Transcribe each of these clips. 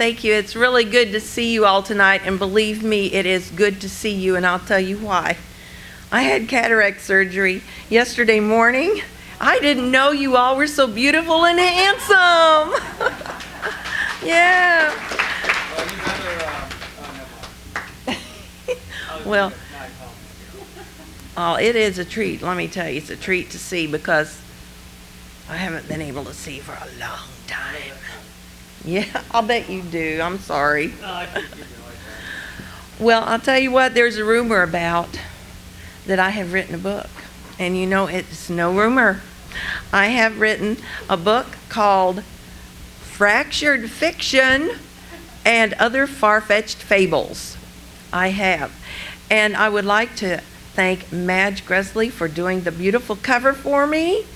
thank you. It's really good to see you all tonight, and believe me, it is good to see you, and I'll tell you why. I had cataract surgery yesterday morning. I didn't know you all were so beautiful and handsome. Yeah. Well, oh, it is a treat. Let me tell you, it's a treat to see because I haven't been able to see for a long time. Yeah, I'll bet you do. I'm sorry. Well, I'll tell you what, there's a rumor about that I have written a book. And you know, it's no rumor. I have written a book called Fractured Fiction and Other Far-Fetched Fables. I have. And I would like to thank Madge Gresley for doing the beautiful cover for me.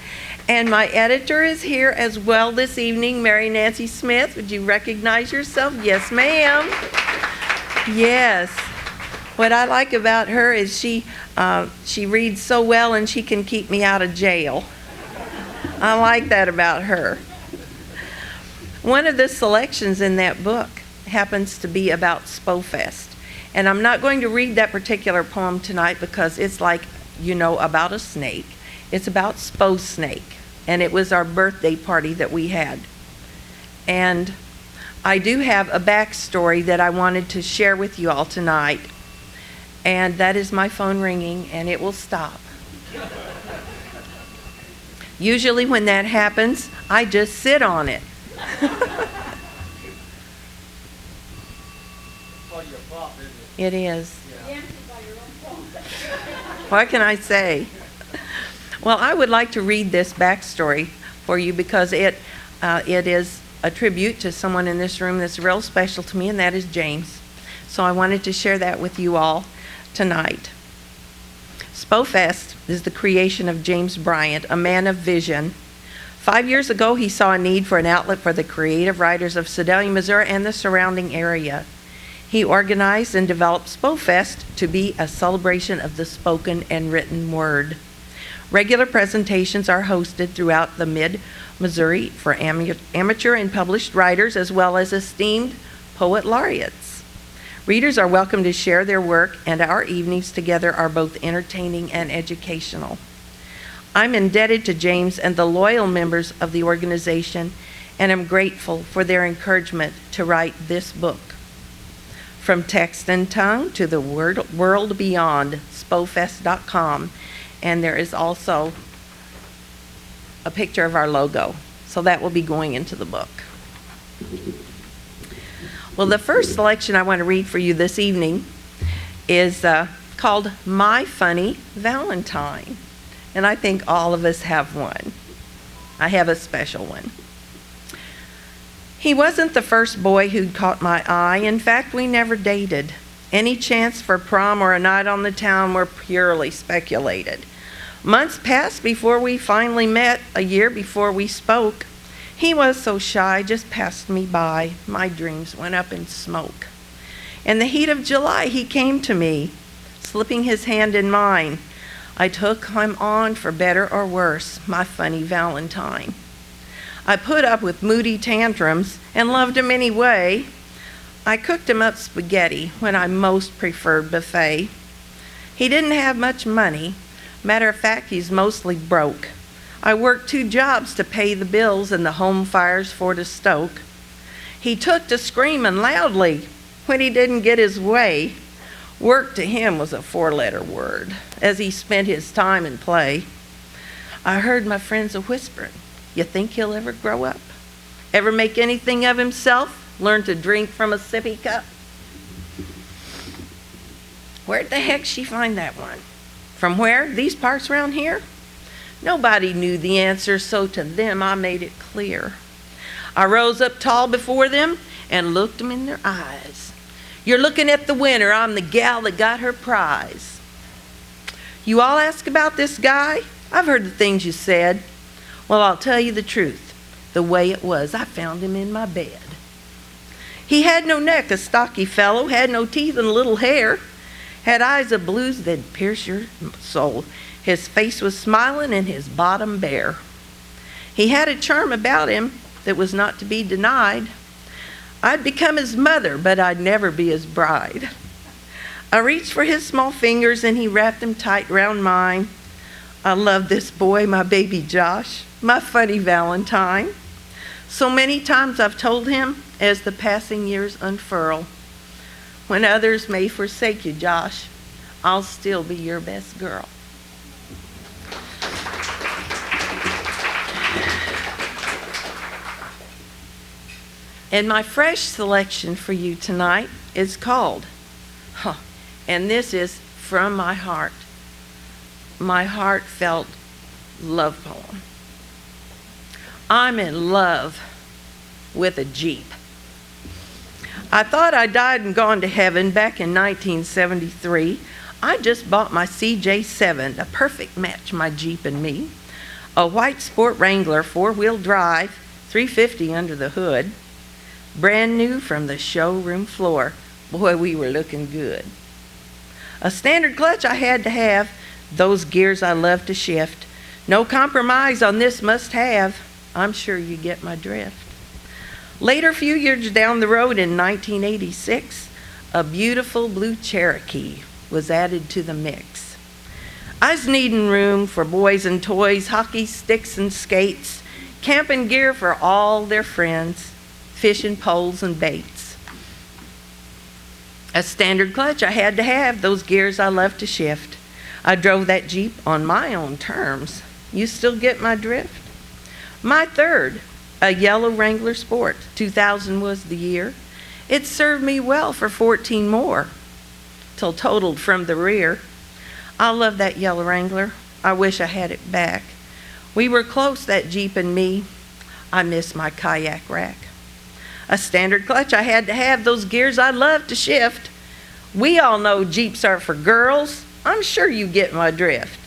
And my editor is here as well this evening, Mary Nancy Smith. Would you recognize yourself? Yes, ma'am. Yes. What I like about her is she reads so well and she can keep me out of jail. I like that about her. One of the selections in that book happens to be about Spofest. And I'm not going to read that particular poem tonight because it's like, you know, about a snake. It's about Spo Snake. And it was our birthday party that we had. And I do have a backstory that I wanted to share with you all tonight. And that is my phone ringing, and it will stop. Usually when that happens, I just sit on it. It is. Yeah. What can I say? Well, I would like to read this backstory for you because it is a tribute to someone in this room that's real special to me, and that is James. So I wanted to share that with you all tonight. Spofest is the creation of James Bryant, a man of vision. 5 years ago, he saw a need for an outlet for the creative writers of Sedalia, Missouri, and the surrounding area. He organized and developed Spofest to be a celebration of the spoken and written word. Regular presentations are hosted throughout the mid-Missouri for amateur and published writers as well as esteemed poet laureates. Readers are welcome to share their work, and our evenings together are both entertaining and educational. I'm indebted to James and the loyal members of the organization, and am grateful for their encouragement to write this book. From text and tongue to the world beyond, spofest.com, and there is also a picture of our logo, so that will be going into the book. Well, the first selection I want to read for you this evening is called My Funny Valentine, and I think all of us have one. I have a special one. He wasn't the first boy who'd caught my eye. In fact, we never dated. Any chance for prom or a night on the town were purely speculated. Months passed before we finally met, a year before we spoke. He was so shy, just passed me by. My dreams went up in smoke. In the heat of July, he came to me, slipping his hand in mine. I took him on for better or worse, my funny Valentine. I put up with moody tantrums and loved him anyway. I cooked him up spaghetti when I most preferred buffet. He didn't have much money. Matter of fact, he's mostly broke. I worked 2 jobs to pay the bills and the home fires for to stoke. He took to screaming loudly when he didn't get his way. Work to him was a 4-letter word as he spent his time in play. I heard my friends a-whispering, you think he'll ever grow up? Ever make anything of himself? Learn to drink from a sippy cup? Where'd the heck she find that one? From where? These parts around here? Nobody knew the answer, so to them I made it clear. I rose up tall before them and looked them in their eyes. You're looking at the winner. I'm the gal that got her prize. You all ask about this guy? I've heard the things you said. Well, I'll tell you the truth. The way it was, I found him in my bed. He had no neck, a stocky fellow, had no teeth and little hair, had eyes of blues that'd pierce your soul. His face was smiling and his bottom bare. He had a charm about him that was not to be denied. I'd become his mother, but I'd never be his bride. I reached for his small fingers and he wrapped them tight round mine. I love this boy, my baby Josh, my funny Valentine. So many times I've told him as the passing years unfurl, when others may forsake you, Josh, I'll still be your best girl. And my fresh selection for you tonight is called, and this is from my heart, my heartfelt love poem. I'm in love with a Jeep. I thought I died and gone to heaven back in 1973. I just bought my CJ7, a perfect match, my Jeep and me. A white Sport Wrangler, 4-wheel drive, 350 under the hood. Brand new from the showroom floor. Boy, we were looking good. A standard clutch I had to have, those gears I love to shift. No compromise on this must-have. I'm sure you get my drift. Later, a few years down the road in 1986, a beautiful blue Cherokee was added to the mix. I was needing room for boys and toys, hockey sticks and skates, camping gear for all their friends, fishing poles and baits. A standard clutch I had to have, those gears I love to shift. I drove that Jeep on my own terms. You still get my drift? My third, a yellow Wrangler Sport, 2000 was the year. It served me well for 14 more, till totaled from the rear. I love that yellow Wrangler. I wish I had it back. We were close, that Jeep and me. I miss my kayak rack. A standard clutch I had to have, those gears I love to shift. We all know Jeeps are for girls. I'm sure you get my drift.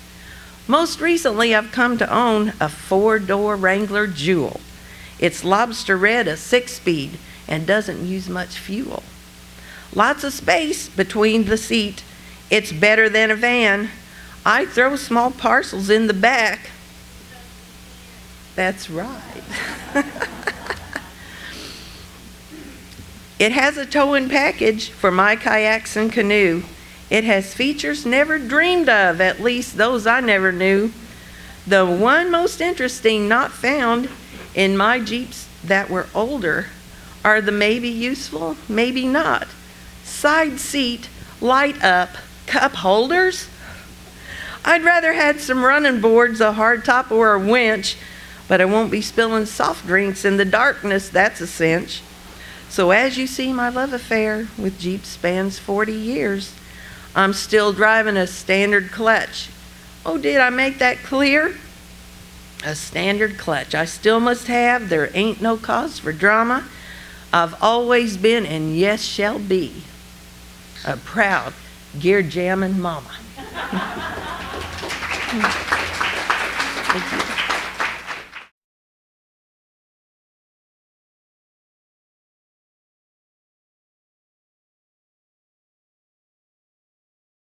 Most recently, I've come to own a 4-door Wrangler Jewel. It's lobster red, a 6-speed, and doesn't use much fuel. Lots of space between the seat. It's better than a van. I throw small parcels in the back. That's right. It has a towing package for my kayaks and canoe. It has features never dreamed of, at least those I never knew. The one most interesting not found in my Jeeps that were older are the maybe useful, maybe not. Side seat, light up, cup holders. I'd rather had some running boards, a hardtop, or a winch, but I won't be spilling soft drinks in the darkness, that's a cinch. So as you see, my love affair with Jeep spans 40 years. I'm still driving a standard clutch. Oh, did I make that clear? A standard clutch I still must have. There ain't no cause for drama. I've always been, and yes shall be, a proud gear jamming mama.